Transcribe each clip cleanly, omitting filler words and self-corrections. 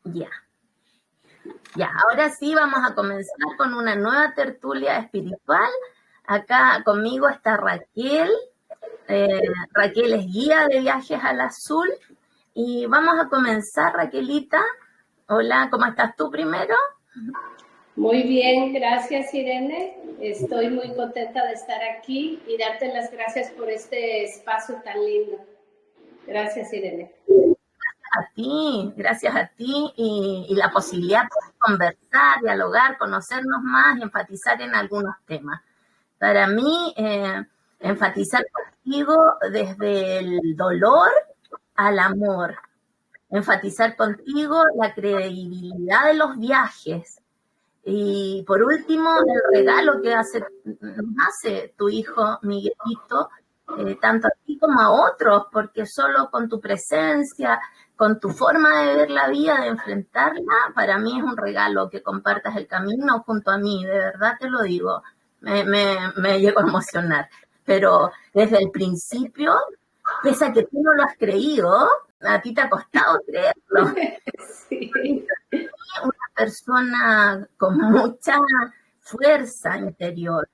Ya, ya. Ahora sí vamos a comenzar con una nueva tertulia espiritual. Acá conmigo está Raquel. Raquel es guía de viajes al azul. Y vamos a comenzar, Raquelita. Hola, ¿cómo estás tú primero? Muy bien, gracias Irene. Estoy muy contenta de estar aquí y darte las gracias por este espacio tan lindo. Gracias Irene. Gracias a ti y la posibilidad de conversar, dialogar, conocernos más y enfatizar en algunos temas. Para mí, enfatizar contigo desde el dolor al amor, enfatizar contigo la credibilidad de los viajes y por último el regalo que nos hace tu hijo Miguelito, tanto a ti como a otros, porque solo con tu presencia, con tu forma de ver la vida, de enfrentarla, para mí es un regalo que compartas el camino junto a mí, de verdad te lo digo, me llego a emocionar, pero desde el principio, pese a que tú no lo has creído, a ti te ha costado creerlo. Sí. Una persona con mucha fuerza interior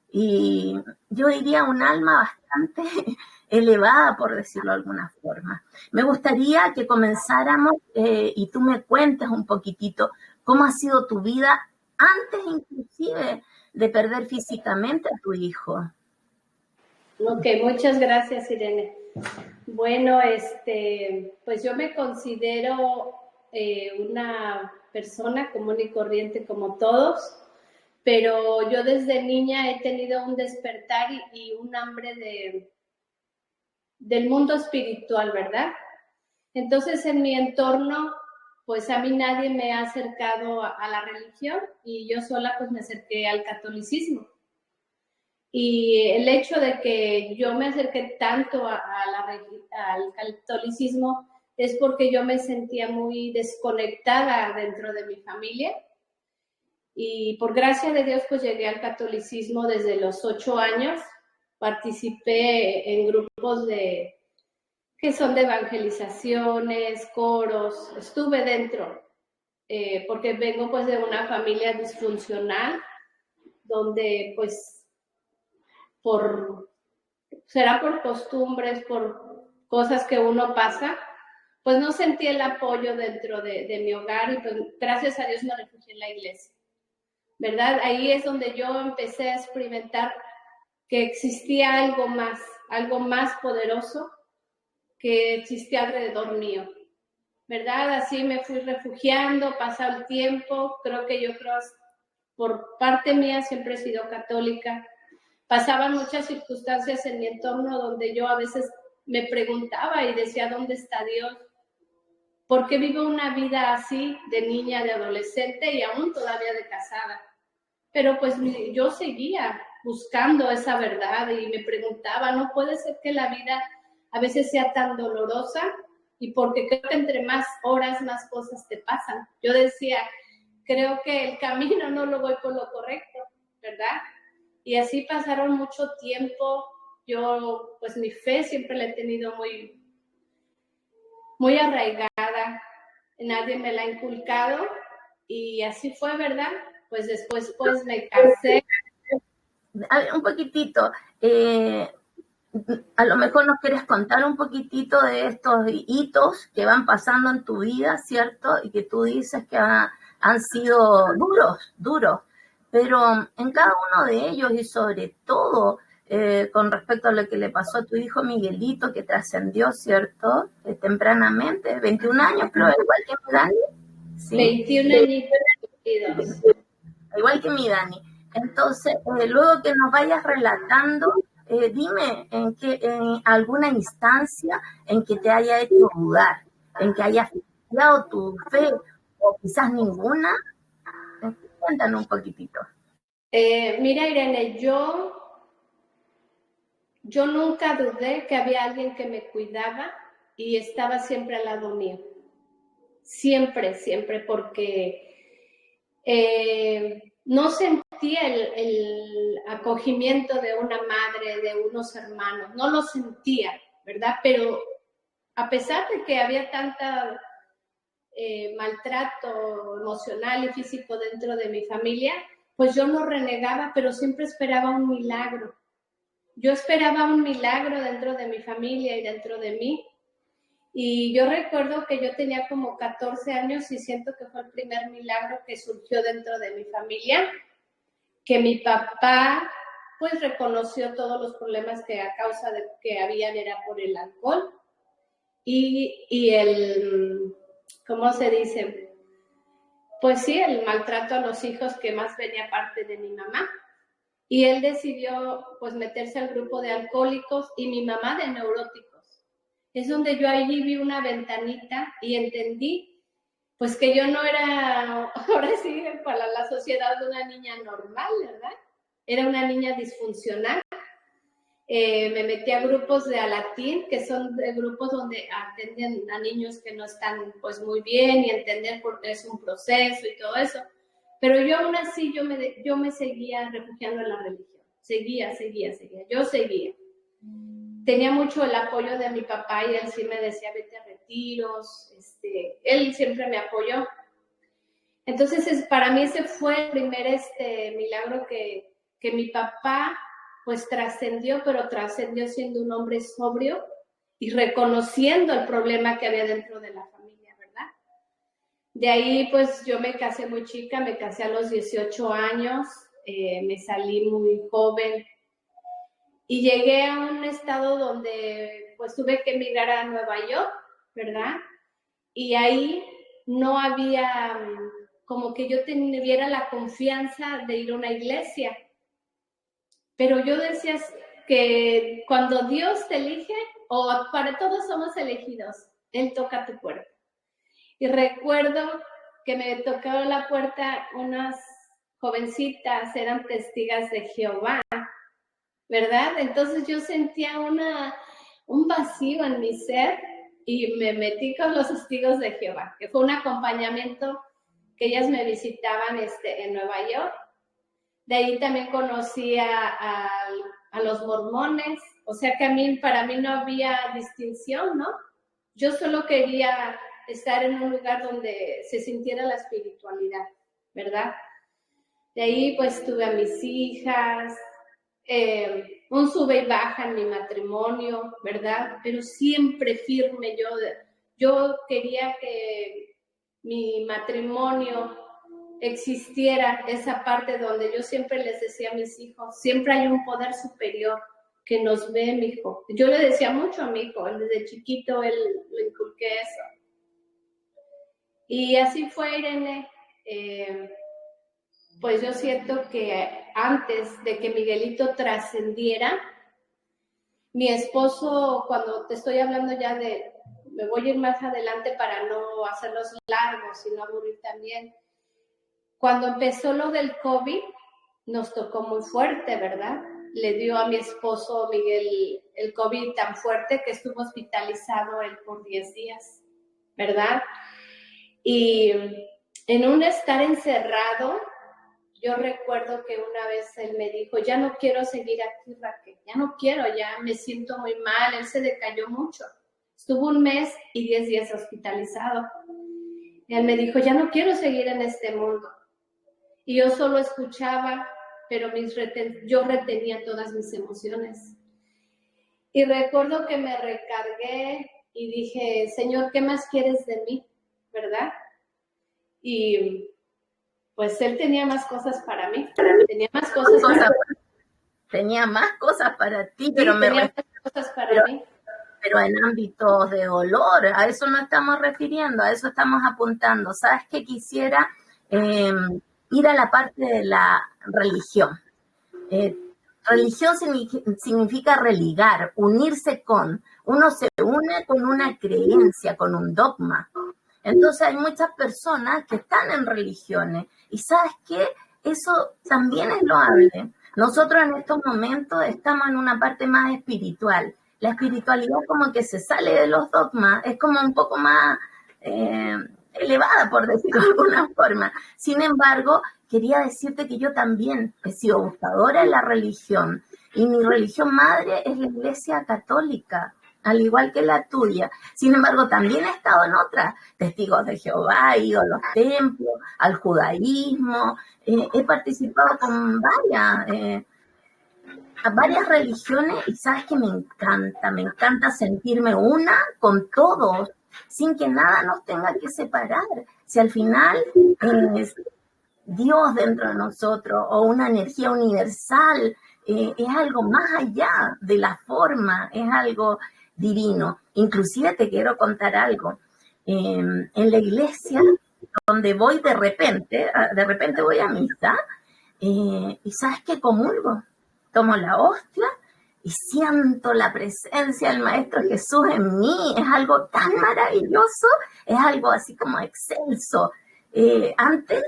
y yo diría un alma bastante elevada, por decirlo de alguna forma. Me gustaría que comenzáramos y tú me cuentes un poquitito cómo ha sido tu vida antes inclusive de perder físicamente a tu hijo. Ok, muchas gracias Irene. Bueno, pues yo me considero una persona común y corriente como todos, pero yo desde niña he tenido un despertar y un hambre del mundo espiritual, ¿verdad? Entonces en mi entorno, pues a mí nadie me ha acercado a la religión y yo sola pues me acerqué al catolicismo. Y el hecho de que yo me acerqué tanto al catolicismo es porque yo me sentía muy desconectada dentro de mi familia. Y por gracia de Dios, pues llegué al catolicismo desde los 8 años. Participé en grupos que son de evangelizaciones, coros. Estuve dentro, porque vengo pues de una familia disfuncional, donde pues será por costumbres, por cosas que uno pasa, pues no sentí el apoyo dentro de mi hogar y pues gracias a Dios me refugié en la iglesia, ¿verdad? Ahí es donde yo empecé a experimentar que existía algo más poderoso que existía alrededor mío, ¿verdad? Así me fui refugiando, pasado el tiempo, creo por parte mía siempre he sido católica. Pasaban muchas circunstancias en mi entorno donde yo a veces me preguntaba y decía, ¿dónde está Dios? ¿Por qué vivo una vida así de niña, de adolescente y aún todavía de casada? Pero pues yo seguía buscando esa verdad y me preguntaba, ¿no puede ser que la vida a veces sea tan dolorosa? Y porque creo que entre más horas, más cosas te pasan. Yo decía, creo que el camino no lo voy por lo correcto, ¿verdad? Y así pasaron mucho tiempo. Yo, pues mi fe siempre la he tenido muy, muy arraigada. Nadie me la ha inculcado. Y así fue, ¿verdad? Pues después pues me casé. A ver, un poquitito, a lo mejor nos quieres contar un poquitito de estos hitos que van pasando en tu vida, ¿cierto? Y que tú dices que han sido duros, pero en cada uno de ellos y sobre todo con respecto a lo que le pasó a tu hijo Miguelito, que trascendió, ¿cierto? Tempranamente, 21 años, pero igual que mi Dani. ¿Sí? 21 añitos. Igual que mi Dani. Entonces, luego que nos vayas relatando, dime en alguna instancia en que te haya hecho dudar, en que hayas fallado tu fe, o quizás ninguna. Cuéntanos un poquitito. Mira, Irene, yo nunca dudé que había alguien que me cuidaba y estaba siempre al lado mío. Siempre, siempre, porque no sentía el acogimiento de una madre, de unos hermanos, no lo sentía, ¿verdad? Pero a pesar de que había tanta maltrato emocional y físico dentro de mi familia, pues yo no renegaba, pero siempre esperaba un milagro. Yo esperaba un milagro dentro de mi familia y dentro de mí. Y yo recuerdo que yo tenía como 14 años y siento que fue el primer milagro que surgió dentro de mi familia, que mi papá pues reconoció todos los problemas que a causa de que habían era por el alcohol y el, ¿cómo se dice? Pues sí, el maltrato a los hijos que más venía parte de mi mamá. Y él decidió pues meterse al grupo de alcohólicos y mi mamá de neuróticos. Es donde yo allí vi una ventanita y entendí pues que yo no era, ahora sí, para la sociedad de una niña normal, ¿verdad? Era una niña disfuncional. Me metí a grupos de Alatín, que son grupos donde atenden a niños que no están pues muy bien y entender por qué es un proceso y todo eso. Pero yo aún así, yo me seguía refugiando en la religión. Yo seguía. Tenía mucho el apoyo de mi papá y él sí me decía, vete a retiros. Él siempre me apoyó. Entonces, para mí ese fue el primer milagro que mi papá pues trascendió, pero trascendió siendo un hombre sobrio y reconociendo el problema que había dentro de la familia, ¿verdad? De ahí pues yo me casé muy chica, me casé a los 18 años, me salí muy joven y llegué a un estado donde pues tuve que emigrar a Nueva York, ¿verdad? Y ahí no había como que yo tuviera la confianza de ir a una iglesia. Pero yo decía que cuando Dios te elige, o para todos somos elegidos, Él toca tu puerta. Y recuerdo que me tocó la puerta unas jovencitas, eran testigas de Jehová, ¿verdad? Entonces yo sentía un vacío en mi ser y me metí con los testigos de Jehová, que fue un acompañamiento que ellas me visitaban en Nueva York. De ahí también conocí a los mormones, o sea que para mí no había distinción, ¿no? Yo solo quería estar en un lugar donde se sintiera la espiritualidad, ¿verdad? De ahí pues tuve a mis hijas, un sube y baja en mi matrimonio, ¿verdad? Pero siempre firme, yo quería que mi matrimonio existiera esa parte donde yo siempre les decía a mis hijos, siempre hay un poder superior que nos ve, mi hijo. Yo le decía mucho a mi hijo, desde chiquito él le inculqué eso. Y así fue, Irene. Pues yo siento que antes de que Miguelito trascendiera, mi esposo, cuando te estoy hablando ya me voy a ir más adelante para no hacerlos largos y no aburrir también. Cuando empezó lo del COVID, nos tocó muy fuerte, ¿verdad? Le dio a mi esposo Miguel el COVID tan fuerte que estuvo hospitalizado él por 10 días, ¿verdad? Y en un estar encerrado, yo recuerdo que una vez él me dijo, ya no quiero seguir aquí, Raquel, ya no quiero, ya me siento muy mal, él se decayó mucho. Estuvo 1 mes y 10 días hospitalizado. Y él me dijo, ya no quiero seguir en este mundo. Y yo solo escuchaba, pero yo retenía todas mis emociones. Y recuerdo que me recargué y dije, Señor, ¿qué más quieres de mí? ¿Verdad? Y pues Él tenía más cosas para mí. Tenía más cosas para mí. Tenía más cosas para ti, Sí, pero tenía más cosas para mí. Pero en ámbitos de dolor, a eso no estamos refiriendo, a eso estamos apuntando. ¿Sabes qué quisiera? Ir a la parte de la religión. Religión significa religar, unirse con. Uno se une con una creencia, con un dogma. Entonces hay muchas personas que están en religiones y ¿sabes qué? Eso también es loable. Nosotros en estos momentos estamos en una parte más espiritual. La espiritualidad como que se sale de los dogmas, es como un poco más elevada, por decirlo de alguna forma. Sin embargo, quería decirte que yo también he sido buscadora en la religión y mi religión madre es la Iglesia Católica. al igual que la tuya. Sin embargo, también he estado en otras, testigos de Jehová, he ido a los templos, al judaísmo, he participado con a varias religiones y sabes que me encanta sentirme una con todos, sin que nada nos tenga que separar. Si al final es Dios dentro de nosotros o una energía universal, es algo más allá de la forma, es algo divino. Inclusive te quiero contar algo. En la iglesia donde voy de repente voy a misa, y sabes que comulgo, tomo la hostia y siento la presencia del Maestro Jesús en mí. Es algo tan maravilloso, es algo así como excelso. Antes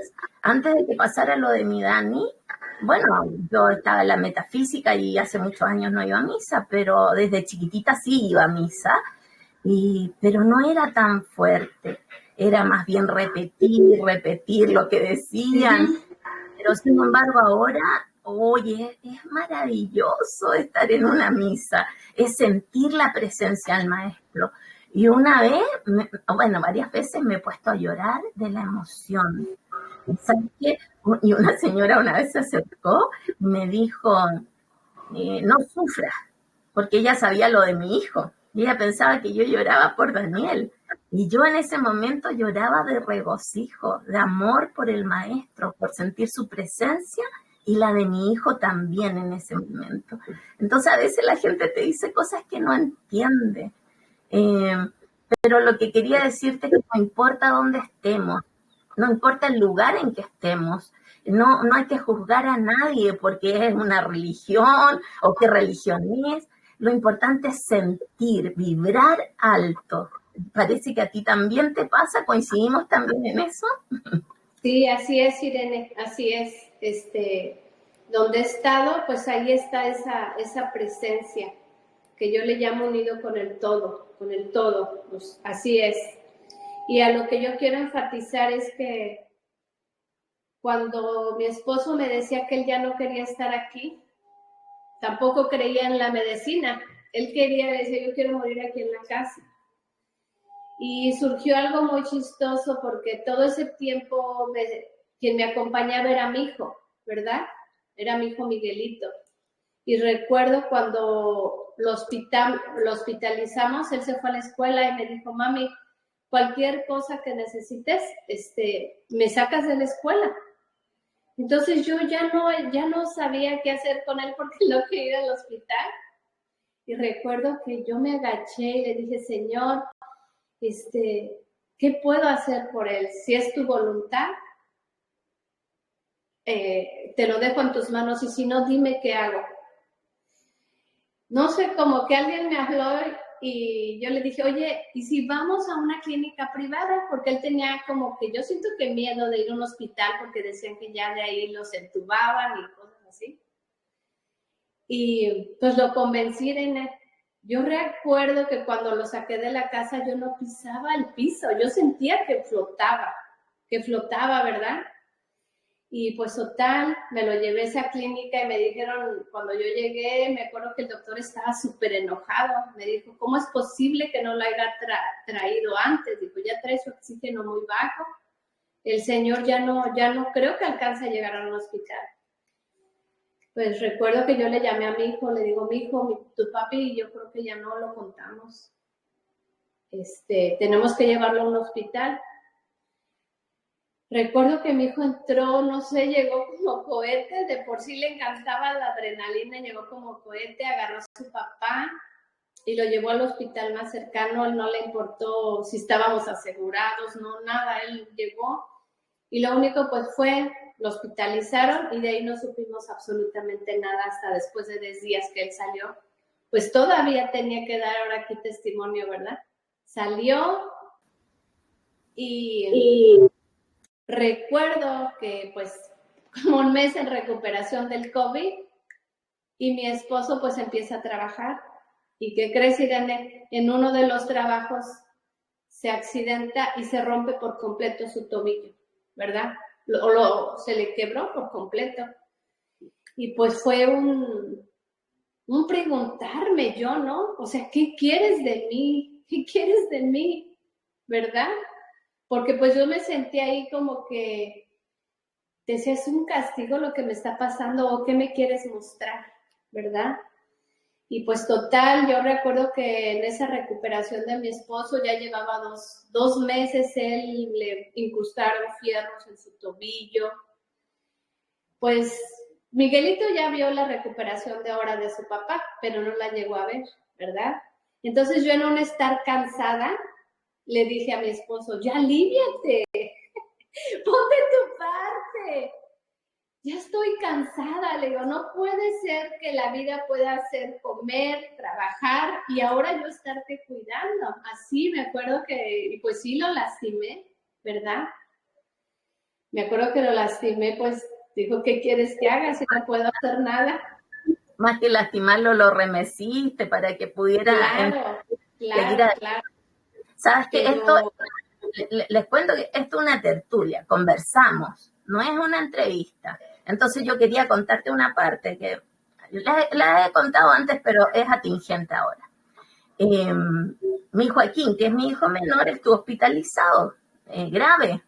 de que pasara lo de mi Dani, bueno, yo estaba en la metafísica y hace muchos años no iba a misa, pero desde chiquitita sí iba a misa, pero no era tan fuerte, era más bien repetir lo que decían. Pero sin embargo ahora, oye, es maravilloso estar en una misa, es sentir la presencia del Maestro. Y una vez, varias veces me he puesto a llorar de la emoción. ¿Sabes qué? Y una señora una vez se acercó y me dijo, no sufras, porque ella sabía lo de mi hijo. Y ella pensaba que yo lloraba por Daniel. Y yo en ese momento lloraba de regocijo, de amor por el Maestro, por sentir su presencia y la de mi hijo también en ese momento. Entonces a veces la gente te dice cosas que no entiende. Pero lo que quería decirte es que no importa dónde estemos, no importa el lugar en que estemos, no hay que juzgar a nadie porque es una religión o qué religión es. Lo importante es sentir, vibrar alto. Parece que a ti también te pasa, ¿coincidimos también en eso? Sí, así es, Irene, así es. Donde he estado, pues ahí está esa presencia que yo le llamo unido con el todo, pues así es. Y a lo que yo quiero enfatizar es que cuando mi esposo me decía que él ya no quería estar aquí, tampoco creía en la medicina. Él decía, yo quiero morir aquí en la casa. Y surgió algo muy chistoso porque todo ese tiempo quien me acompañaba era mi hijo, ¿verdad? Era mi hijo Miguelito. Y recuerdo cuando lo hospitalizamos, él se fue a la escuela y me dijo, mami, cualquier cosa que necesites, me sacas de la escuela. Entonces yo ya no sabía qué hacer con él porque no quería ir al hospital. Y recuerdo que yo me agaché y le dije, Señor, ¿qué puedo hacer por él? Si es tu voluntad, te lo dejo en tus manos y si no, dime qué hago. No sé, como que alguien me habló y yo le dije, oye, ¿y si vamos a una clínica privada? Porque él tenía como que, yo siento que miedo de ir a un hospital porque decían que ya de ahí los entubaban y cosas así. Y pues lo convencí de él. Yo recuerdo que cuando lo saqué de la casa yo no pisaba el piso, yo sentía que flotaba, ¿verdad? Y pues total, me lo llevé a esa clínica y me dijeron, cuando yo llegué, me acuerdo que el doctor estaba súper enojado. Me dijo, ¿cómo es posible que no lo haya traído antes? Dijo, ya trae su oxígeno muy bajo. El señor ya no creo que alcance a llegar a un hospital. Pues recuerdo que yo le llamé a mi hijo, le digo, mi hijo, tu papi, yo creo que ya no lo contamos. Tenemos que llevarlo a un hospital. Recuerdo que mi hijo entró, no sé, llegó como cohete, de por sí le encantaba la adrenalina, llegó como cohete, agarró a su papá y lo llevó al hospital más cercano. Él no le importó si estábamos asegurados, no, nada, él llegó y lo único pues fue, lo hospitalizaron y de ahí no supimos absolutamente nada hasta después de 10 días que él salió. Pues todavía tenía que dar ahora aquí testimonio, ¿verdad? Salió y recuerdo que pues como un mes en recuperación del COVID y mi esposo pues empieza a trabajar. ¿Y qué crees, Irene? En uno de los trabajos se accidenta y se rompe por completo su tobillo, ¿verdad? Se le quebró por completo. Y pues fue un preguntarme yo, ¿no? O sea, ¿qué quieres de mí? ¿Qué quieres de mí? ¿Verdad? Porque pues yo me sentí ahí como que decía, es un castigo lo que me está pasando o qué me quieres mostrar, ¿verdad? Y pues total, yo recuerdo que en esa recuperación de mi esposo ya llevaba dos meses, él le incrustaron fierros en su tobillo. Pues Miguelito ya vio la recuperación de ahora de su papá, pero no la llegó a ver, ¿verdad? Entonces yo en un estar cansada, le dije a mi esposo, ya aliviate, ponte tu parte. Ya estoy cansada, le digo, no puede ser que la vida pueda ser comer, trabajar y ahora yo estarte cuidando. Así me acuerdo que, y pues sí lo lastimé, ¿verdad? Me acuerdo que lo lastimé, pues dijo, ¿qué quieres que haga si no puedo hacer nada? Más que lastimarlo, lo remeciste para que pudiera Claro, seguir claro, adelante. claro. Sabes que esto, Pero les cuento que esto es una tertulia, conversamos, no es una entrevista. Entonces yo quería contarte una parte que la he contado antes, pero es atingente ahora. Mi Joaquín, que es mi hijo menor, estuvo hospitalizado, grave,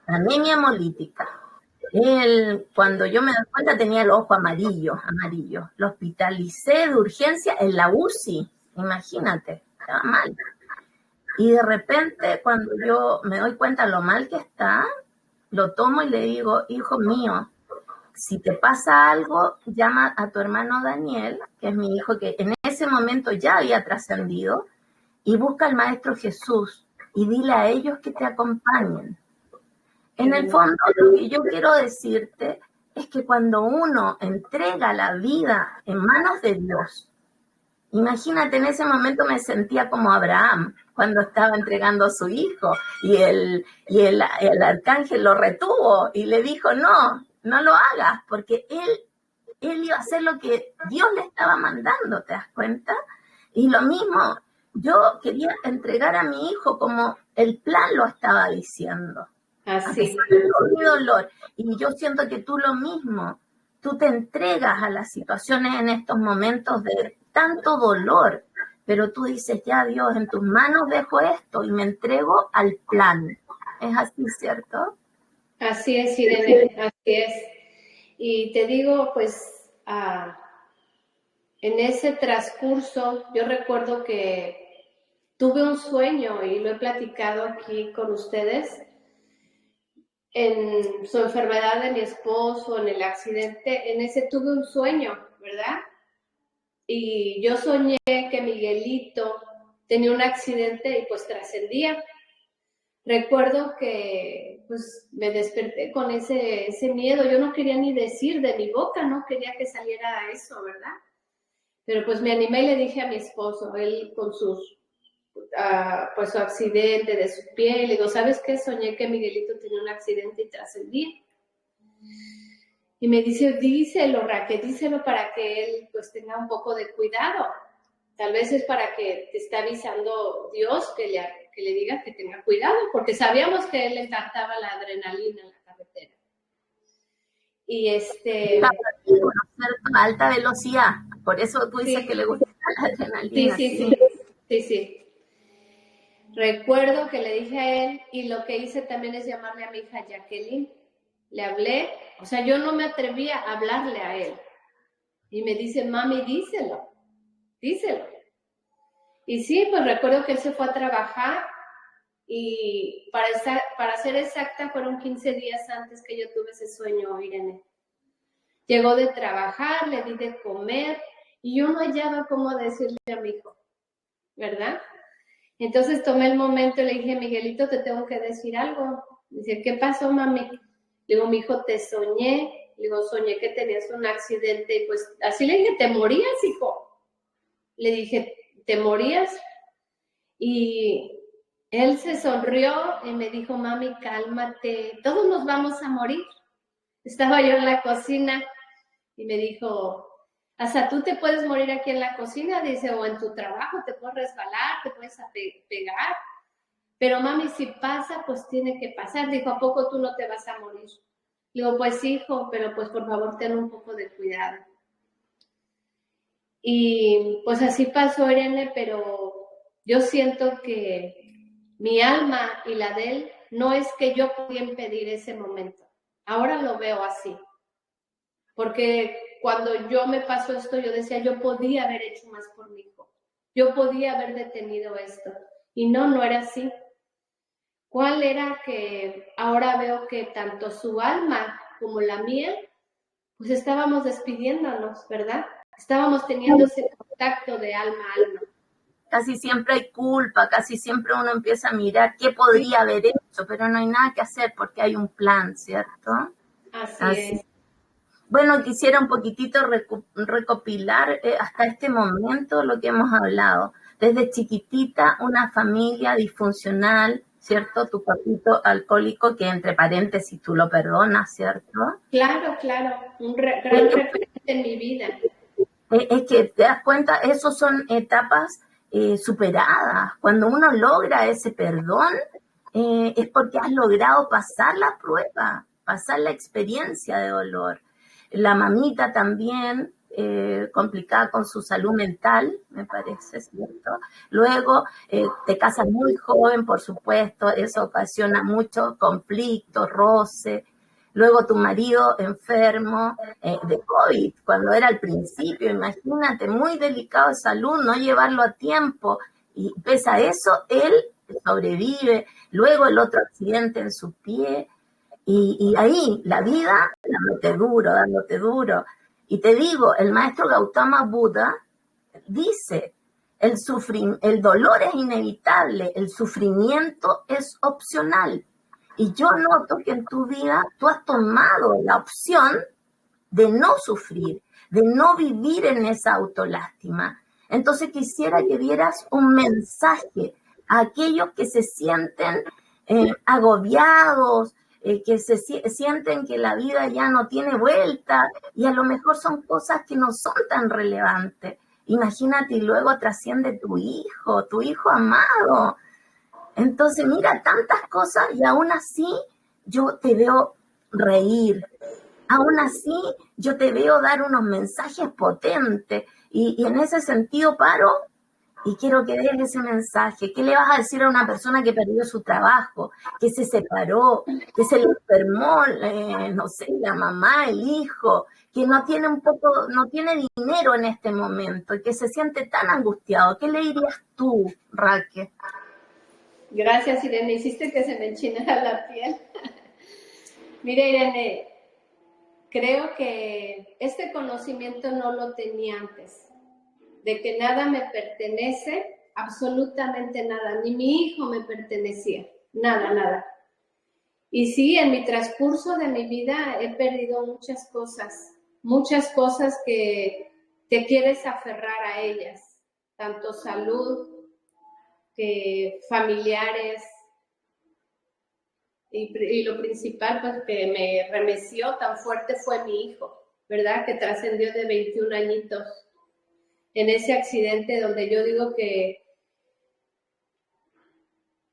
anemia hemolítica. Él, cuando yo me doy cuenta, tenía el ojo amarillo. Lo hospitalicé de urgencia en la UCI, imagínate, estaba mal. Y de repente, cuando yo me doy cuenta lo mal que está, lo tomo y le digo, hijo mío, si te pasa algo, llama a tu hermano Daniel, que es mi hijo, que en ese momento ya había trascendido, y busca al Maestro Jesús y dile a ellos que te acompañen. En el fondo, lo que yo quiero decirte es que cuando uno entrega la vida en manos de Dios, imagínate, en ese momento me sentía como Abraham, cuando estaba entregando a su hijo, y el arcángel lo retuvo y le dijo, no, no lo hagas, porque él iba a hacer lo que Dios le estaba mandando, ¿te das cuenta? Y lo mismo, yo quería entregar a mi hijo como el plan lo estaba diciendo, a así. pesar de todo mi dolor. Y yo siento que tú lo mismo, tú te entregas a las situaciones en estos momentos de tanto dolor, pero tú dices, ya Dios, en tus manos dejo esto y me entrego al plan. ¿Es así, cierto? Así es, Irene, así es. Y te digo, pues, en ese transcurso, yo recuerdo que tuve un sueño y lo he platicado aquí con ustedes, en su enfermedad de mi esposo, en el accidente, en ese tuve un sueño, ¿verdad? Y yo soñé que Miguelito tenía un accidente y pues trascendía. Recuerdo que pues me desperté con ese miedo, yo no quería ni decir de mi boca, no quería que saliera eso, ¿verdad? Pero pues me animé y le dije a mi esposo, él con pues su accidente de su pie, le digo, ¿sabes qué? Soñé que Miguelito tenía un accidente y trascendía. Y me dice, díselo, Raquel, díselo para que él pues tenga un poco de cuidado. Tal vez es para que te está avisando Dios que le diga que tenga cuidado, porque sabíamos que él le encantaba la adrenalina en la carretera. Y A alta velocidad, por eso tú dices sí, que le gusta la adrenalina. sí. Recuerdo que le dije a él y lo que hice también es llamarle a mi hija Jacqueline. Le hablé, o sea, yo no me atrevía a hablarle a él. Y me dice, mami, díselo. Y sí, pues recuerdo que él se fue a trabajar y para ser exacta fueron 15 días antes que yo tuve ese sueño, Irene. Llegó de trabajar, le di de comer y yo no hallaba cómo decirle a mi hijo, ¿verdad? Entonces tomé el momento y le dije, Miguelito, te tengo que decir algo. Dice, ¿qué pasó, mami? Le digo, mi hijo, te soñé. Le digo, soñé que tenías un accidente y pues así le dije, ¿te morías, hijo? Le dije, ¿te morías? Y él se sonrió y me dijo, mami, cálmate, todos nos vamos a morir. Estaba yo en la cocina y me dijo, hasta tú te puedes morir aquí en la cocina, dice, o en tu trabajo, te puedes resbalar, te puedes pegar. Pero mami, si pasa, pues tiene que pasar. Dijo, ¿a poco tú no te vas a morir? Digo, pues hijo, pero pues por favor ten un poco de cuidado. Y pues así pasó, Irene, pero yo siento que mi alma y la de él no es que yo podía impedir ese momento. Ahora lo veo así. Porque cuando yo me pasó esto, yo decía, yo podía haber hecho más por mi hijo. Yo podía haber detenido esto. Y no era así. ¿Cuál era que ahora veo que tanto su alma como la mía, pues estábamos despidiéndonos, ¿verdad? Estábamos teniendo ese contacto de alma a alma. Casi siempre hay culpa, casi siempre uno empieza a mirar qué podría haber hecho, pero no hay nada que hacer porque hay un plan, ¿cierto? Así es. Bueno, quisiera un poquitito recopilar hasta este momento lo que hemos hablado. Desde chiquitita, una familia disfuncional, ¿cierto? Tu papito alcohólico, que entre paréntesis tú lo perdonas, ¿cierto? Claro, un gran referente en mi vida. Es que te das cuenta, esos son etapas superadas. Cuando uno logra ese perdón, es porque has logrado pasar la prueba, pasar la experiencia de dolor. La mamita también, complicada con su salud mental, me parece, ¿cierto? Luego te casas muy joven, por supuesto, eso ocasiona mucho conflicto, roce. Luego tu marido enfermo de COVID, cuando era al principio, imagínate, muy delicado de salud, no llevarlo a tiempo. Y pese a eso, él sobrevive. Luego el otro accidente en su pie. Y ahí la vida dándote duro. Y te digo, el maestro Gautama Buda dice, el dolor es inevitable, el sufrimiento es opcional. Y yo noto que en tu vida tú has tomado la opción de no sufrir, de no vivir en esa autolástima. Entonces quisiera que dieras un mensaje a aquellos que se sienten agobiados, que sienten que la vida ya no tiene vuelta y a lo mejor son cosas que no son tan relevantes. Imagínate, y luego trasciende tu hijo amado. Entonces, mira, tantas cosas y aún así yo te veo reír. Aún así yo te veo dar unos mensajes potentes y en ese sentido paro y quiero que des ese mensaje. ¿Qué le vas a decir a una persona que perdió su trabajo, que se separó, que se le enfermó, no sé, la mamá, el hijo, que no tiene dinero en este momento y que se siente tan angustiado? ¿Qué le dirías tú, Raquel? Gracias, Irene. Hiciste que se me enchinara la piel. Mira, Irene, creo que este conocimiento no lo tenía antes, de que nada me pertenece, absolutamente nada, ni mi hijo me pertenecía, nada. Y sí, en mi transcurso de mi vida he perdido muchas cosas que te quieres aferrar a ellas, tanto salud, que familiares, y lo principal pues que me remeció tan fuerte fue mi hijo, ¿verdad? Que trascendió de 21 añitos en ese accidente donde yo digo que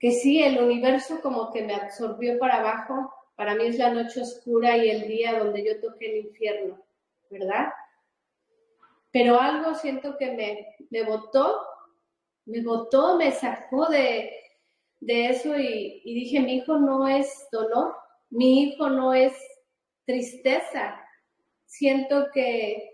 sí, el universo como que me absorbió para abajo. Para mí es la noche oscura y el día donde yo toqué el infierno, ¿verdad? Pero algo siento que me botó, me sacó de eso y dije, mi hijo no es dolor, mi hijo no es tristeza. Siento que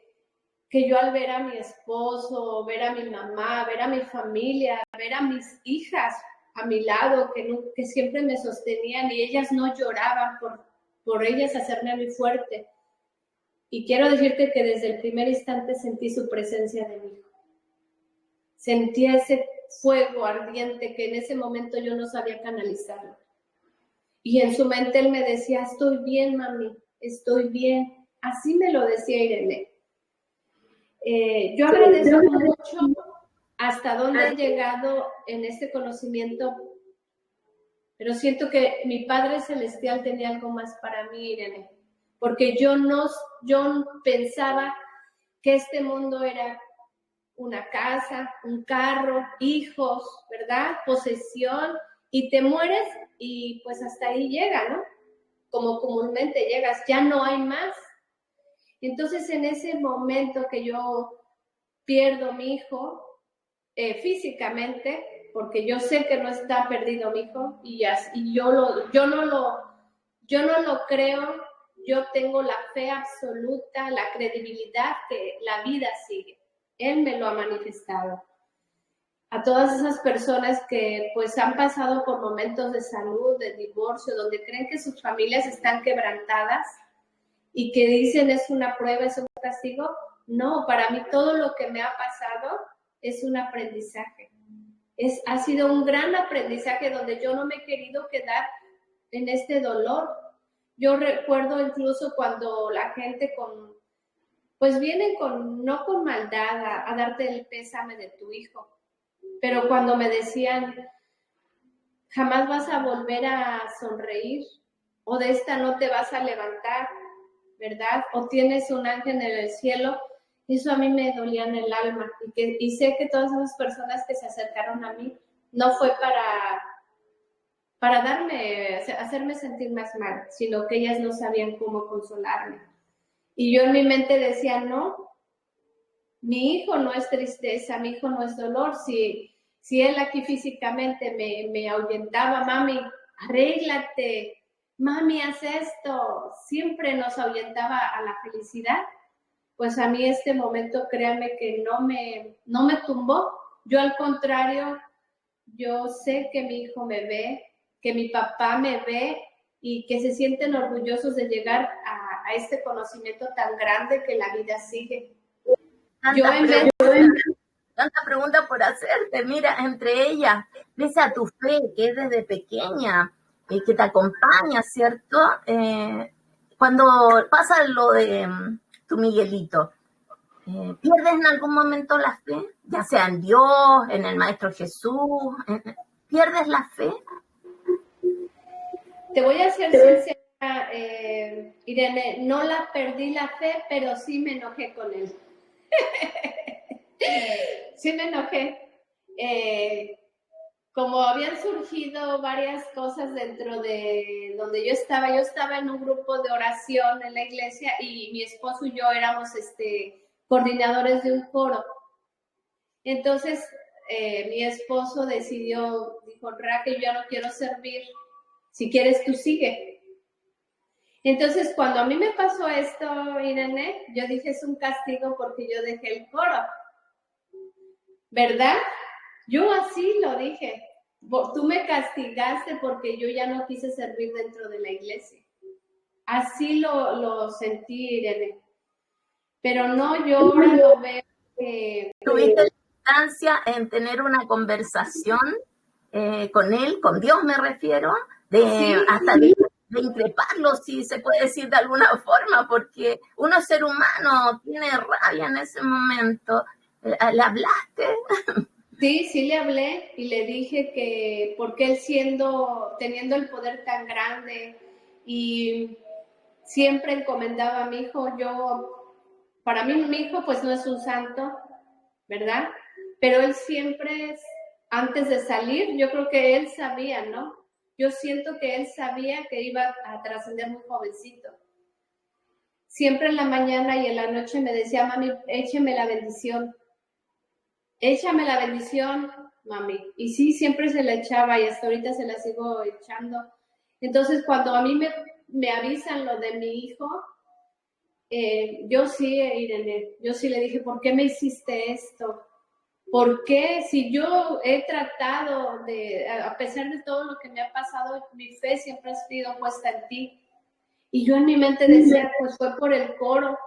yo al ver a mi esposo, ver a mi mamá, ver a mi familia, ver a mis hijas a mi lado, que siempre me sostenían y ellas no lloraban por ellas hacerme a mí fuerte. Y quiero decirte que desde el primer instante sentí su presencia de mi hijo. Sentía ese fuego ardiente que en ese momento yo no sabía canalizarlo. Y en su mente él me decía, estoy bien, mami, estoy bien. Así me lo decía Irene. Yo agradezco mucho hasta dónde he llegado en este conocimiento, pero siento que mi Padre Celestial tenía algo más para mí, Irene, porque yo pensaba que este mundo era una casa, un carro, hijos, ¿verdad? Posesión, y te mueres y pues hasta ahí llega, ¿no? Como comúnmente llegas, ya no hay más. Entonces en ese momento que yo pierdo mi hijo físicamente, porque yo sé que no está perdido mi hijo y yo no lo creo. Yo tengo la fe absoluta, la credibilidad que la vida sigue. Él me lo ha manifestado. A todas esas personas que pues han pasado por momentos de salud, de divorcio, donde creen que sus familias están quebrantadas y que dicen es una prueba, es un castigo. No, para mí todo lo que me ha pasado es un aprendizaje. Ha sido un gran aprendizaje donde yo no me he querido quedar en este dolor. Yo recuerdo incluso cuando la gente pues vienen no con maldad a darte el pésame de tu hijo, pero cuando me decían, jamás vas a volver a sonreír, o de esta no te vas a levantar, ¿verdad? O tienes un ángel en el cielo, eso a mí me dolía en el alma. Y sé que todas esas personas que se acercaron a mí no fue para hacerme sentir más mal, sino que ellas no sabían cómo consolarme. Y yo en mi mente decía, no, mi hijo no es tristeza, mi hijo no es dolor. Si él aquí físicamente me ahuyentaba, mami, arréglate, mami, haz esto, siempre nos ahuyentaba a la felicidad, pues a mí este momento, créanme que no me tumbó. Yo al contrario, yo sé que mi hijo me ve, que mi papá me ve y que se sienten orgullosos de llegar a este conocimiento tan grande que la vida sigue. Tanta pregunta por hacerte. Mira, entre ellas, pese a tu fe, que es desde pequeña, que te acompaña, ¿cierto? Cuando pasa lo de tu Miguelito, ¿pierdes en algún momento la fe? Ya sea en Dios, en el Maestro Jesús, ¿pierdes la fe? Te voy a ser sincera, Irene, no la perdí la fe, pero sí me enojé con él. Sí me enojé. Como habían surgido varias cosas dentro de donde yo estaba en un grupo de oración en la iglesia y mi esposo y yo éramos coordinadores de un coro. Entonces, mi esposo dijo, Raquel, yo ya no quiero servir, si quieres tú sigue. Entonces, cuando a mí me pasó esto, Irene, yo dije, es un castigo porque yo dejé el coro, ¿verdad? Yo así lo dije. Tú me castigaste porque yo ya no quise servir dentro de la iglesia. Así lo sentí, Irene. Pero no, yo ahora lo veo que... ¿Tuviste la instancia en tener una conversación con él, con Dios me refiero, hasta de increparlo, si se puede decir de alguna forma, porque uno es ser humano, tiene rabia en ese momento? ¿Le hablaste? Sí le hablé y le dije que porque él teniendo el poder tan grande y siempre encomendaba a mi hijo, para mí mi hijo pues no es un santo, ¿verdad? Pero él siempre, antes de salir, yo creo que él sabía, ¿no? Yo siento que él sabía que iba a trascender muy jovencito. Siempre en la mañana y en la noche me decía, mami, écheme la bendición. Échame la bendición, mami. Y sí, siempre se la echaba y hasta ahorita se la sigo echando. Entonces, cuando a mí me avisan lo de mi hijo, yo sí, Irene, yo sí le dije, ¿por qué me hiciste esto? ¿Por qué? Si yo he tratado a pesar de todo lo que me ha pasado, mi fe siempre ha sido puesta en ti. Y yo en mi mente decía, pues fue por el coro.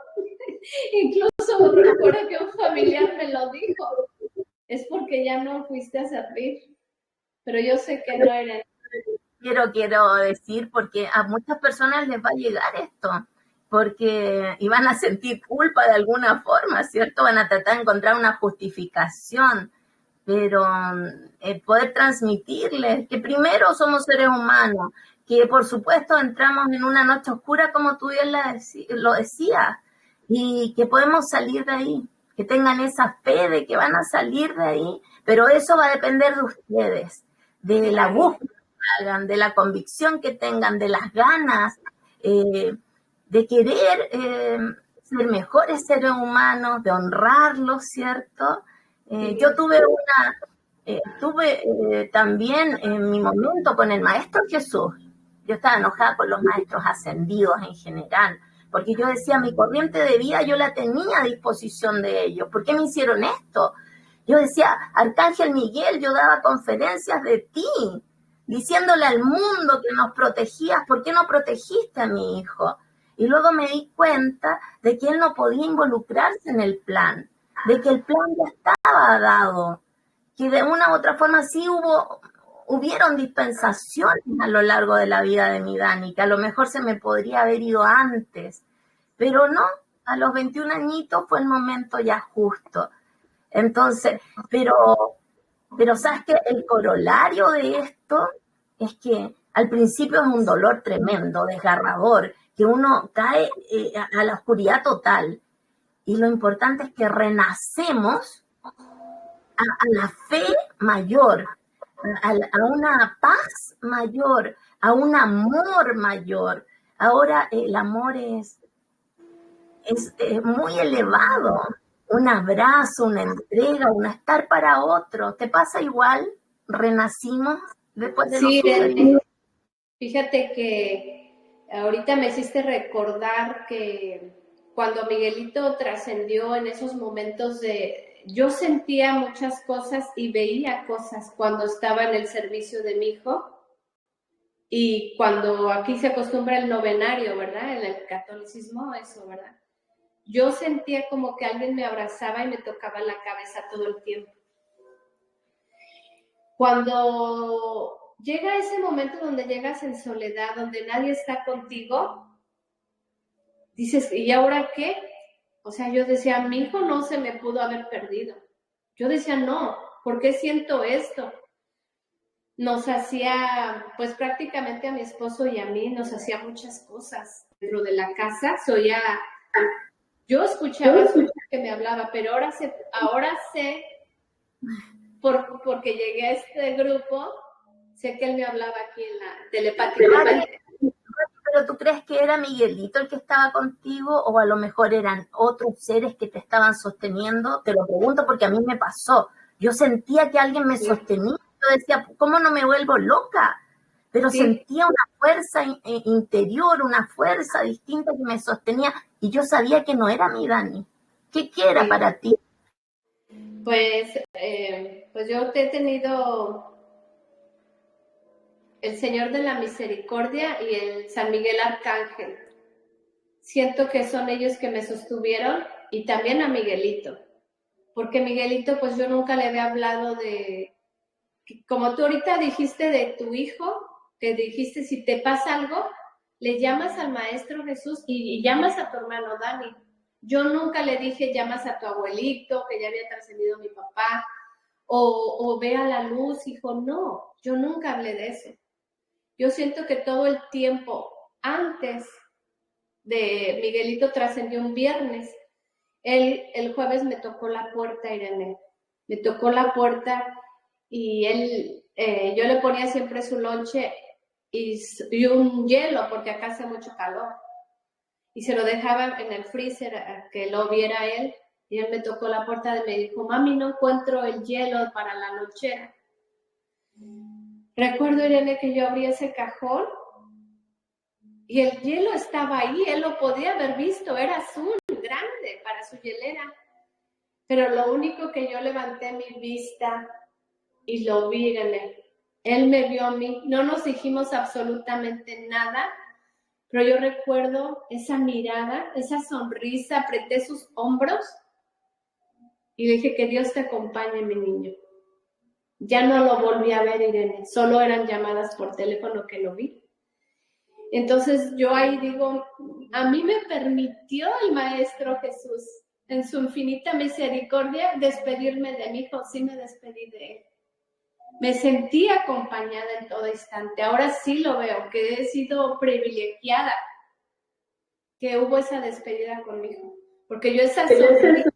Incluso recuerdo que un familiar me lo dijo. Es porque ya no fuiste a servir. Pero yo sé que no era. Quiero decir, porque a muchas personas les va a llegar esto, porque iban a sentir culpa de alguna forma, ¿cierto? Van a tratar de encontrar una justificación, pero poder transmitirles que primero somos seres humanos, que por supuesto entramos en una noche oscura, como tú bien lo decías, y que podemos salir de ahí, que tengan esa fe de que van a salir de ahí, pero eso va a depender de ustedes, de la búsqueda que hagan, de la convicción que tengan, de las ganas, de querer ser mejores seres humanos, de honrarlos, ¿cierto? Yo tuve también en mi momento con el Maestro Jesús. Yo estaba enojada con los maestros ascendidos en general, porque yo decía, mi corriente de vida yo la tenía a disposición de ellos. ¿Por qué me hicieron esto? Yo decía, Arcángel Miguel, yo daba conferencias de ti, diciéndole al mundo que nos protegías. ¿Por qué no protegiste a mi hijo? Y luego me di cuenta de que él no podía involucrarse en el plan, de que el plan ya estaba dado, que de una u otra forma sí hubieron dispensaciones a lo largo de la vida de mi Dani, que a lo mejor se me podría haber ido antes, pero no, a los 21 añitos fue el momento ya justo. Entonces, pero sabes que el corolario de esto es que al principio es un dolor tremendo, desgarrador, que uno cae a la oscuridad total. Y lo importante es que renacemos a la fe mayor, a una paz mayor, a un amor mayor. Ahora el amor es muy elevado. Un abrazo, una entrega, un estar para otro. ¿Te pasa igual? ¿Renacimos después de Sí, nosotros? fíjate que ahorita me hiciste recordar que cuando Miguelito trascendió en esos momentos yo sentía muchas cosas y veía cosas cuando estaba en el servicio de mi hijo y cuando aquí se acostumbra el novenario, ¿verdad? En el catolicismo, eso, ¿verdad? Yo sentía como que alguien me abrazaba y me tocaba la cabeza todo el tiempo. Cuando llega ese momento donde llegas en soledad, donde nadie está contigo, dices, ¿y ahora qué? O sea, yo decía, mi hijo no se me pudo haber perdido. Yo decía, no, ¿por qué siento esto? Nos hacía, pues prácticamente a mi esposo y a mí, nos hacía muchas cosas dentro de la casa. Yo escuchaba su hija que me hablaba, pero ahora sé porque llegué a este grupo, sé que él me hablaba aquí en la telepáticamente. ¿Pero tú crees que era Miguelito el que estaba contigo o a lo mejor eran otros seres que te estaban sosteniendo? Te lo pregunto porque a mí me pasó. Yo sentía que alguien me sostenía. Yo decía, ¿cómo no me vuelvo loca? Pero sentía una fuerza interior, una fuerza distinta que me sostenía y yo sabía que no era mi Dani. ¿Qué era para ti? Pues yo te he tenido el Señor de la Misericordia y el San Miguel Arcángel. Siento que son ellos que me sostuvieron y también a Miguelito. Porque Miguelito, pues yo nunca le había hablado como tú ahorita dijiste de tu hijo, que dijiste si te pasa algo, le llamas al Maestro Jesús y llamas a tu hermano Dani. Yo nunca le dije llamas a tu abuelito, que ya había trascendido mi papá, o ve a la luz, hijo. No, yo nunca hablé de eso. Yo siento que todo el tiempo antes de Miguelito trascendió un viernes. El jueves me tocó la puerta, Irene. Me tocó la puerta y yo le ponía siempre su lonche y un hielo, porque acá hace mucho calor. Y se lo dejaba en el freezer a que lo viera él. Y él me tocó la puerta y me dijo, mami, no encuentro el hielo para la lonchera. Recuerdo, Irene, que yo abrí ese cajón y el hielo estaba ahí, él lo podía haber visto, era azul, grande para su hielera. Pero lo único que yo levanté mi vista y lo vi, Irene. Él me vio a mí, no nos dijimos absolutamente nada, pero yo recuerdo esa mirada, esa sonrisa, apreté sus hombros y dije que Dios te acompañe, mi niño. Ya no lo volví a ver, Irene, solo eran llamadas por teléfono que lo vi. Entonces yo ahí digo, a mí me permitió el Maestro Jesús, en su infinita misericordia, despedirme de mi hijo. Sí me despedí de él. Me sentí acompañada en todo instante. Ahora sí lo veo, que he sido privilegiada, que hubo esa despedida con mi hijo. Porque yo esa sonrisa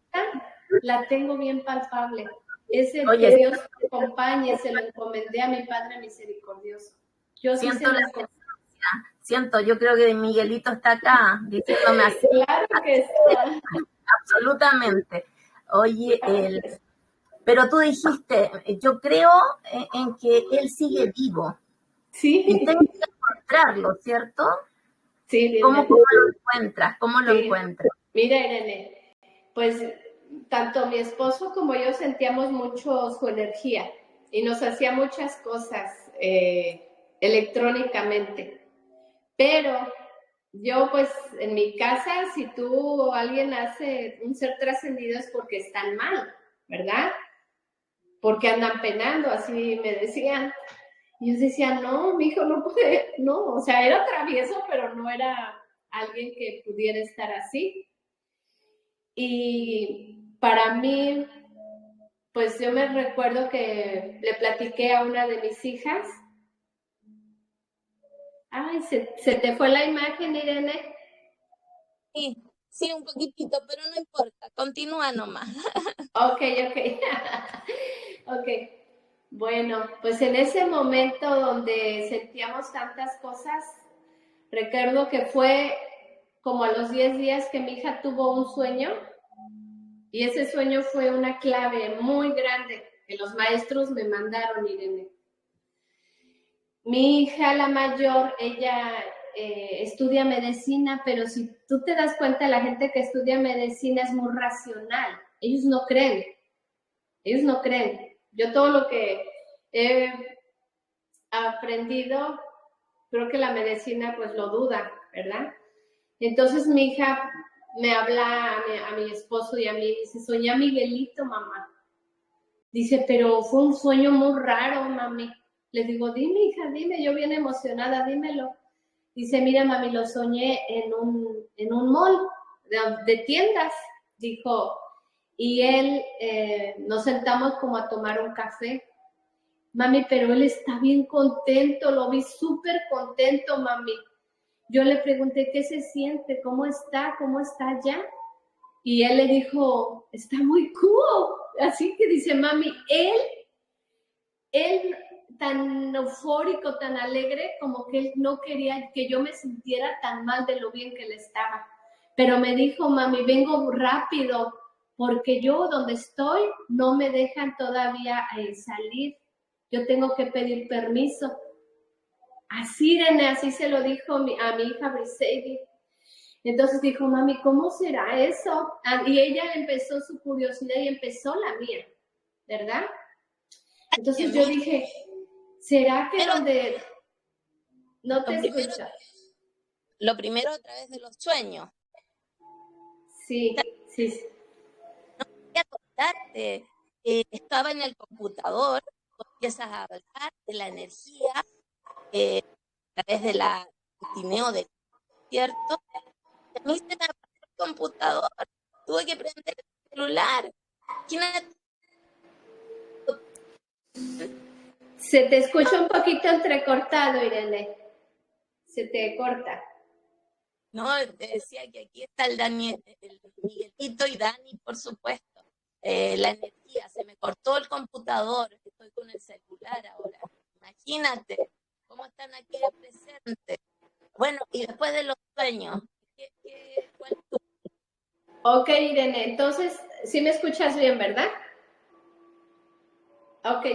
la tengo bien palpable. Ese que Dios te acompañe, se lo encomendé a mi Padre misericordioso. Yo sí siento, yo creo que Miguelito está acá diciéndome así. Claro que está. Absolutamente. Oye, pero tú dijiste, yo creo en que él sigue vivo Sí, y tengo que encontrarlo, ¿cierto? sí, ¿Cómo dime. lo encuentras? ¿Cómo lo Sí. encuentras? Mira, Irene, pues tanto mi esposo como yo sentíamos mucho su energía y nos hacía muchas cosas electrónicamente. Pero yo, pues, en mi casa, si tú o alguien hace un ser trascendido es porque están mal, ¿verdad? Porque andan penando, así me decían. Y yo decía, no, mi hijo no puede, no, o sea, era travieso, pero no era alguien que pudiera estar así. Y para mí, pues yo me recuerdo que le platiqué a una de mis hijas. Ay, se te fue la imagen, Irene. Sí, sí, un poquitito, pero no importa, continúa nomás. Ok, ok. Ok. Bueno, pues en ese momento donde sentíamos tantas cosas, recuerdo que fue como a los 10 días que mi hija tuvo un sueño y ese sueño fue una clave muy grande que los maestros me mandaron, Irene. Mi hija, la mayor, ella estudia medicina, pero si tú te das cuenta, la gente que estudia medicina es muy racional. Ellos no creen. Ellos no creen. Yo todo lo que he aprendido, creo que la medicina pues lo duda, ¿verdad? Entonces mi hija me habla a mi esposo y a mí, dice, soñé a Miguelito, mamá. Dice, pero fue un sueño muy raro, mami. Le digo, dime, hija, dime, yo bien emocionada, dímelo. Dice, mira, mami, lo soñé en un mall de tiendas, dijo, y él nos sentamos como a tomar un café. Mami, pero él está bien contento, lo vi súper contento, mami. Yo le pregunté, ¿qué se siente? ¿Cómo está ya? Y él le dijo, está muy cool. Así que dice, mami, él tan eufórico, tan alegre, como que él no quería que yo me sintiera tan mal de lo bien que él estaba. Pero me dijo, mami, vengo rápido, porque yo donde estoy no me dejan todavía salir. Yo tengo que pedir permiso. Así, Irene, así se lo dijo a mi hija Briseidi. Entonces dijo, mami, ¿cómo será eso? Y ella empezó su curiosidad y empezó la mía, ¿verdad? Entonces yo dije, ¿será que Pero donde no te primero, escucha? lo primero a través de los sueños. Sí, sí. Quería contarte, estaba en el computador, empiezas a hablar de la energía a través de la tineo de cierto. Y a mí se me apagó el computador, tuve que prender el celular. Imagínate. Se te escucha un poquito entrecortado, Irene. Se te corta. No, te decía que aquí está el Miguelito y Dani, por supuesto. La energía, se me cortó el computador, estoy con el celular ahora. Imagínate cómo están aquí de presente. Bueno, y después de los sueños, ¿cuál es tu? Ok, Irene, entonces, sí me escuchas bien, ¿verdad? Ok.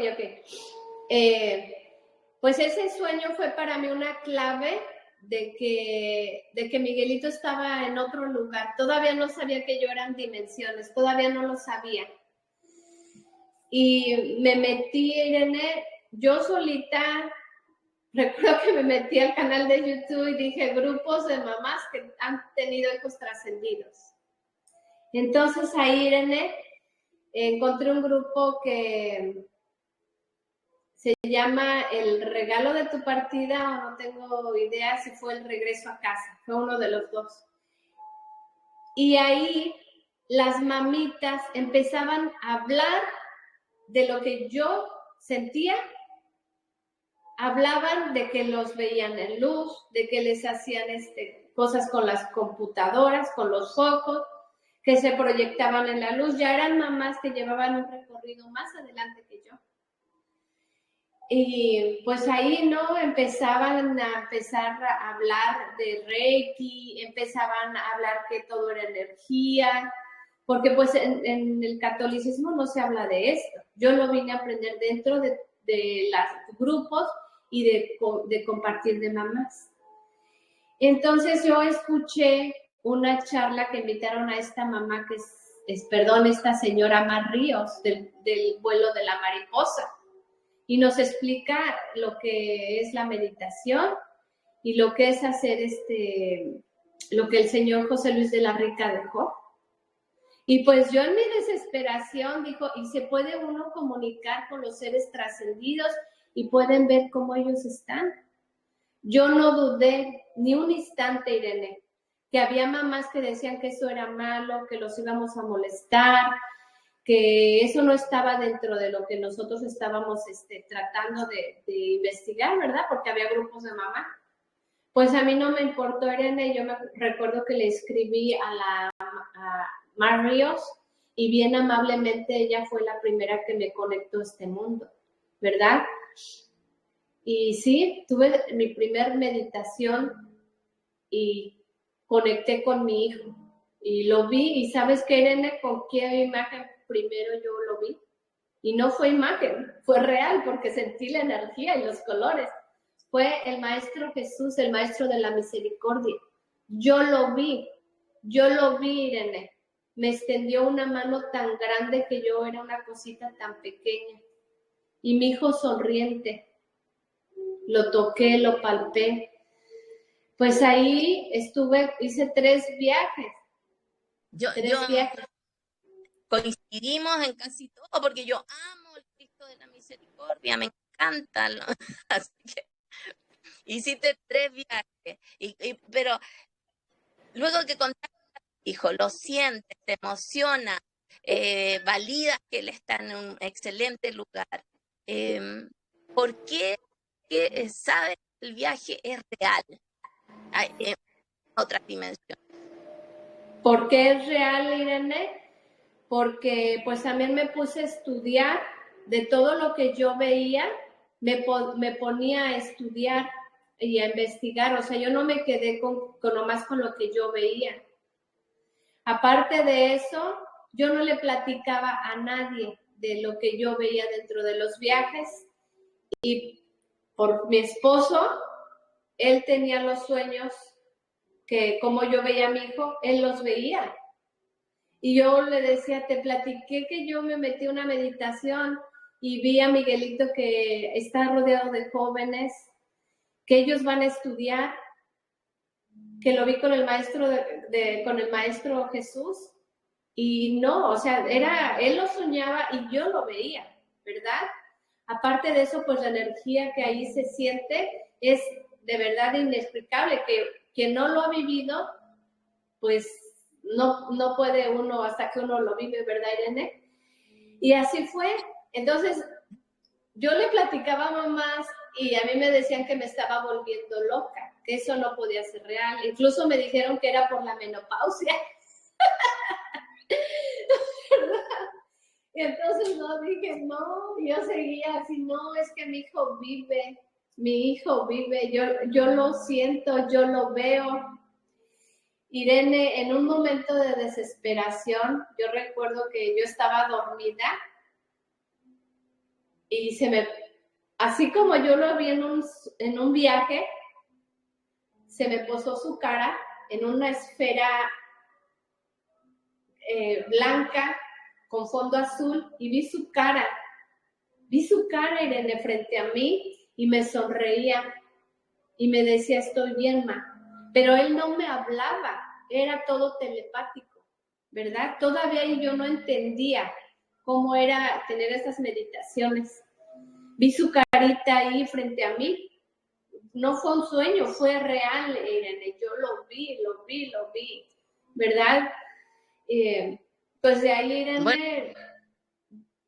Pues ese sueño fue para mí una clave de que Miguelito estaba en otro lugar. Todavía no sabía que yo eran dimensiones, todavía no lo sabía. Y me metí, Irene, yo solita, recuerdo que me metí al canal de YouTube y dije, grupos de mamás que han tenido hijos trascendidos. Entonces ahí, Irene, encontré un grupo que se llama El regalo de tu partida, o no tengo idea si fue el regreso a casa, fue uno de los dos. Y ahí las mamitas empezaban a hablar de lo que yo sentía, hablaban de que los veían en luz, de que les hacían cosas con las computadoras, con los focos, que se proyectaban en la luz. Ya eran mamás que llevaban un recorrido más adelante que yo. Y pues ahí, ¿no? Empezaban a hablar de Reiki, empezaban a hablar que todo era energía, porque pues en el catolicismo no se habla de esto. Yo lo vine a aprender dentro de los grupos y de compartir de mamás. Entonces yo escuché una charla que invitaron a esta mamá que esta señora Mar Ríos del vuelo de la mariposa, y nos explica lo que es la meditación y lo que es hacer lo que el señor José Luis de la Rica dejó. Y pues yo en mi desesperación dijo, y se puede uno comunicar con los seres trascendidos y pueden ver cómo ellos están. Yo no dudé ni un instante, Irene, que había mamás que decían que eso era malo, que los íbamos a molestar, que eso no estaba dentro de lo que nosotros estábamos tratando de investigar, ¿verdad? Porque había grupos de mamá. Pues a mí no me importó, Irene. Yo me recuerdo que le escribí a Mar Ríos y bien amablemente ella fue la primera que me conectó a este mundo, ¿verdad? Y sí, tuve mi primer meditación y conecté con mi hijo y lo vi. Y ¿sabes qué, Irene? ¿Con qué imagen primero yo lo vi? Y no fue imagen, fue real, porque sentí la energía y los colores. Fue el Maestro Jesús, el Maestro de la Misericordia. Yo lo vi, Irene. Me extendió una mano tan grande que yo era una cosita tan pequeña. Y mi hijo sonriente. Lo toqué, lo palpé. Pues ahí hice 3 viajes. Viajes. Coincidimos en casi todo, porque yo amo el Cristo de la Misericordia, me encanta. Así que hiciste 3 viajes, pero luego que contaste a tu hijo, lo sientes, te emociona, validas que él está en un excelente lugar. ¿Por qué sabes que el viaje es real? Hay otras dimensiones. ¿Por qué es real, Irene? Porque pues también me puse a estudiar de todo lo que yo veía, me ponía a estudiar y a investigar. O sea, yo no me quedé nomás con lo que yo veía. Aparte de eso, yo no le platicaba a nadie de lo que yo veía dentro de los viajes. Y por mi esposo, él tenía los sueños que como yo veía a mi hijo, él los veía. Y yo le decía, te platiqué que yo me metí a una meditación y vi a Miguelito que está rodeado de jóvenes, que ellos van a estudiar, que lo vi con el maestro con el maestro Jesús. Y no, o sea, él lo soñaba y yo lo veía, ¿verdad? Aparte de eso, pues la energía que ahí se siente es de verdad inexplicable, que quien no lo ha vivido, pues no puede uno hasta que uno lo vive, ¿verdad, Irene? Y así fue. Entonces, yo le platicaba a mamás y a mí me decían que me estaba volviendo loca, que eso no podía ser real. Incluso me dijeron que era por la menopausia. ¿Verdad? Y entonces no, dije, no, yo seguía así, no, es que mi hijo vive, yo lo siento, yo lo veo. Irene, en un momento de desesperación, yo recuerdo que yo estaba dormida y así como yo lo vi en un viaje, se me posó su cara en una esfera blanca con fondo azul y vi su cara, Irene, frente a mí y me sonreía y me decía, estoy bien, ma. Pero él no me hablaba, era todo telepático, ¿verdad? Todavía yo no entendía cómo era tener esas meditaciones. Vi su carita ahí frente a mí. No fue un sueño, fue real, Irene. Yo lo vi, ¿verdad? Pues de ahí, Irene... Bueno,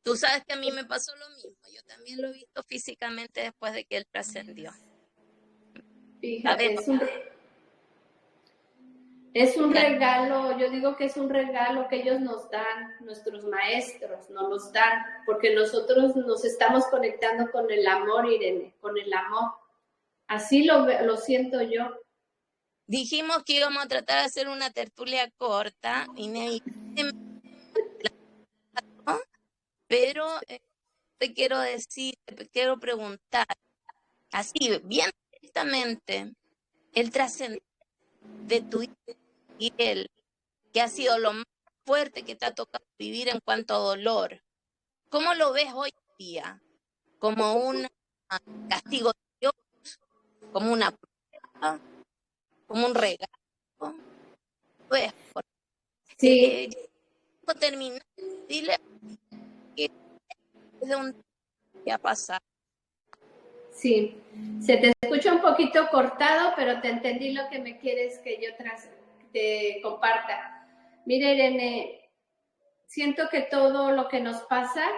tú sabes que a mí me pasó lo mismo. Yo también lo he visto físicamente después de que él trascendió. Fíjate, Es un regalo, yo digo que es un regalo que ellos nos dan, nuestros maestros nos los dan, porque nosotros nos estamos conectando con el amor, Irene, con el amor. Así lo siento yo. Dijimos que íbamos a tratar de hacer una tertulia corta, inevitablemente, ¿no? Pero te quiero decir, te quiero preguntar, así, bien directamente, el trascendente de tu hijo Miguel, que ha sido lo más fuerte que te ha tocado vivir en cuanto a dolor, ¿cómo lo ves hoy en día? ¿Como un castigo de Dios? ¿Como una prueba? ¿Como un regalo? Pues, Sí. Terminar, dile que es de un día pasado. Sí, se te escucha un poquito cortado, pero te entendí lo que me quieres que yo te comparta. Mira, Irene, siento que todo lo que nos pasa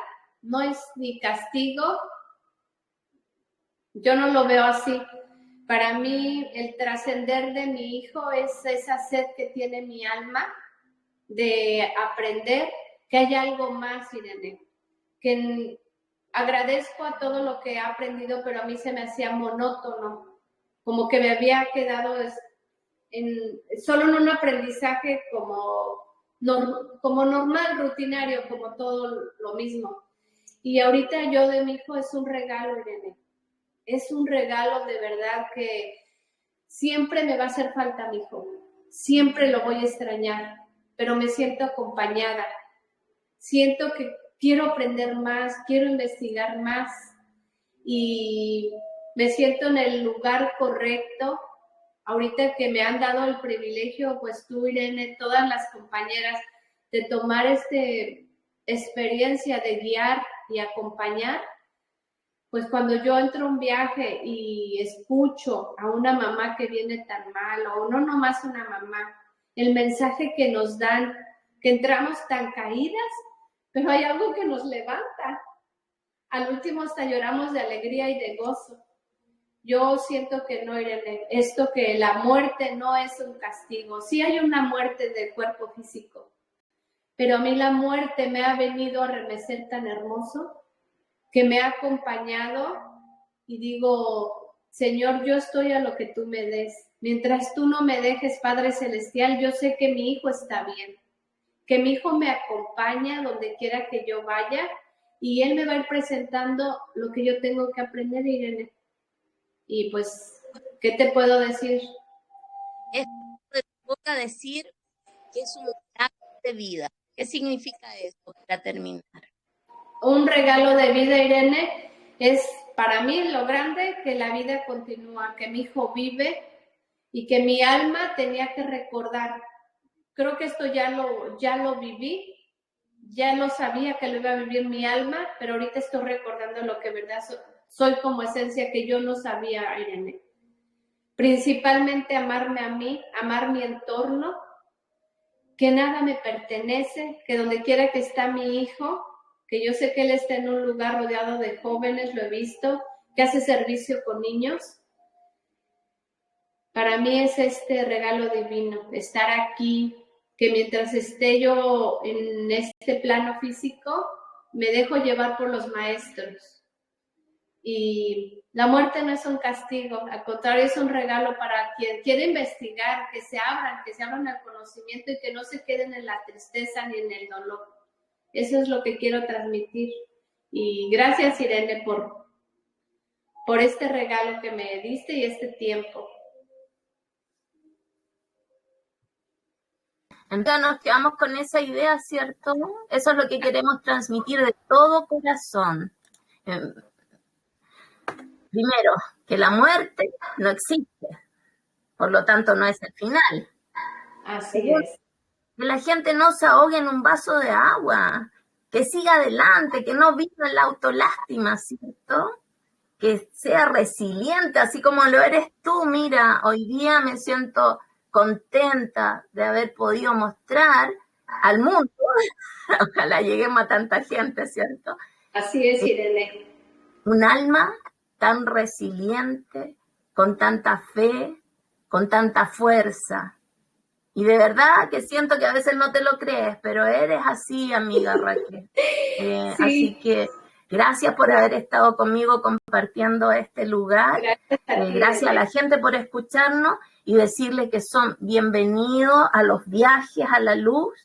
no es ni castigo, yo no lo veo así. Para mí, el trascender de mi hijo es esa sed que tiene mi alma de aprender que hay algo más, Irene, que agradezco a todo lo que he aprendido, pero a mí se me hacía monótono, como que me había quedado solo en un aprendizaje como normal, rutinario, como todo lo mismo. Y ahorita yo de mi hijo es un regalo, Irene. Es un regalo de verdad que siempre me va a hacer falta mi hijo. Siempre lo voy a extrañar, pero me siento acompañada. Siento que quiero aprender más, quiero investigar más y me siento en el lugar correcto. Ahorita que me han dado el privilegio, pues tú, Irene, todas las compañeras, de tomar esta experiencia de guiar y acompañar, pues cuando yo entro a un viaje y escucho a una mamá que viene tan mal, o no nomás una mamá, el mensaje que nos dan, que entramos tan caídas, pero hay algo que nos levanta. Al último hasta lloramos de alegría y de gozo. Yo siento que no, Irene, esto que la muerte no es un castigo. Sí hay una muerte del cuerpo físico, pero a mí la muerte me ha venido a remecer tan hermoso que me ha acompañado y digo, Señor, yo estoy a lo que tú me des. Mientras tú no me dejes, Padre Celestial, yo sé que mi hijo está bien, que mi hijo me acompaña donde quiera que yo vaya y él me va a ir presentando lo que yo tengo que aprender, Irene. Y pues, ¿qué te puedo decir? Es de tu boca decir que es un milagro de vida. ¿Qué significa eso para terminar? Un regalo de vida, Irene, es para mí lo grande que la vida continúa, que mi hijo vive y que mi alma tenía que recordar. Creo que esto ya lo viví, ya lo sabía que lo iba a vivir mi alma, pero ahorita estoy recordando lo que verdad soy como esencia que yo no sabía, Irene. Principalmente amarme a mí, amar mi entorno, que nada me pertenece, que donde quiera que está mi hijo, que yo sé que él está en un lugar rodeado de jóvenes, lo he visto, que hace servicio con niños. Para mí es este regalo divino, estar aquí, que mientras esté yo en este plano físico, me dejo llevar por los maestros. Y la muerte no es un castigo, al contrario, es un regalo para quien quiere investigar, que se abran al conocimiento y que no se queden en la tristeza ni en el dolor. Eso es lo que quiero transmitir. Y gracias, Irene, por este regalo que me diste y este tiempo. Entonces nos quedamos con esa idea, ¿cierto? Eso es lo que queremos transmitir de todo corazón. Primero, que la muerte no existe, por lo tanto no es el final. Así es. Que la gente no se ahogue en un vaso de agua, que siga adelante, que no viva en la autolástima, ¿cierto? Que sea resiliente, así como lo eres tú. Mira, hoy día me siento contenta de haber podido mostrar al mundo, ojalá lleguemos a tanta gente, ¿cierto? Así es, Irene. Un alma tan resiliente, con tanta fe, con tanta fuerza. Y de verdad que siento que a veces no te lo crees, pero eres así, amiga Raquel. Sí. Así que gracias por haber estado conmigo compartiendo este lugar. Gracias a ti, Gracias a la gente por escucharnos y decirles que son bienvenidos a los viajes a la luz,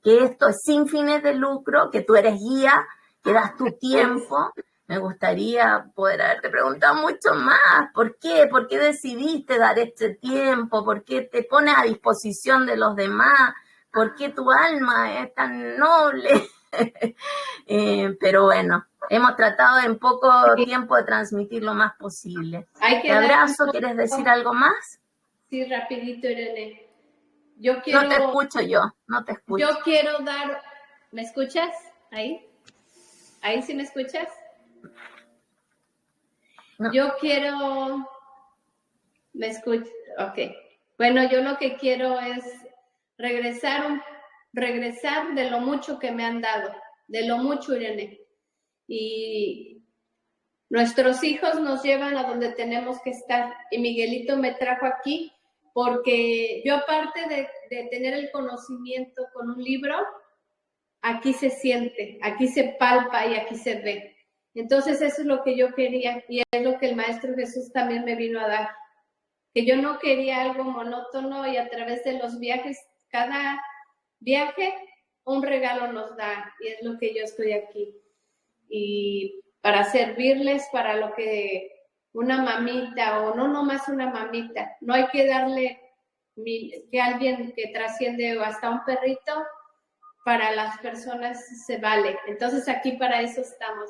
que esto es sin fines de lucro, que tú eres guía, que das tu tiempo. Me gustaría poder haberte preguntado mucho más. ¿Por qué? ¿Por qué decidiste dar este tiempo? ¿Por qué te pones a disposición de los demás? ¿Por qué tu alma es tan noble? Pero bueno, hemos tratado en poco tiempo de transmitir lo más posible. Te abrazo. ¿Quieres decir algo más? Sí, rapidito, Irene. Yo No te escucho yo, no te escucho. Yo quiero dar... ¿Me escuchas? ¿Ahí? ¿Ahí sí me escuchas? No. Yo quiero... ¿Me escuchas? Ok. Bueno, yo lo que quiero es regresar de lo mucho que me han dado, de lo mucho, Irene. Y nuestros hijos nos llevan a donde tenemos que estar. Y Miguelito me trajo aquí porque yo, aparte de tener el conocimiento con un libro, aquí se siente, aquí se palpa y aquí se ve. Entonces eso es lo que yo quería y es lo que el Maestro Jesús también me vino a dar. Que yo no quería algo monótono y a través de los viajes, cada viaje un regalo nos da y es lo que yo estoy aquí. Y para servirles, para lo que una mamita o no nomás una mamita, no hay que darle que alguien que trasciende o hasta un perrito, para las personas se vale. Entonces aquí para eso estamos.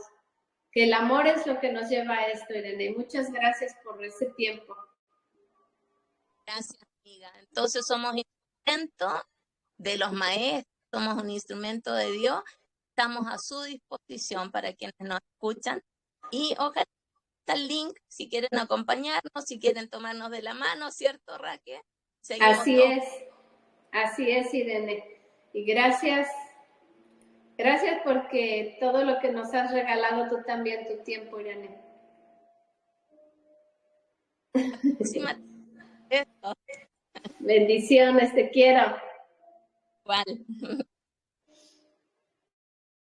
Que el amor es lo que nos lleva a esto, Irene. Muchas gracias por ese tiempo. Gracias, amiga. Entonces somos instrumento de los maestros, somos un instrumento de Dios. Estamos a su disposición para quienes nos escuchan. Y ojalá está el link si quieren acompañarnos, si quieren tomarnos de la mano, ¿cierto, Raquel? Así es, Irene. Y gracias porque todo lo que nos has regalado tú también, tu tiempo, Irene. Bendiciones, te quiero. Igual.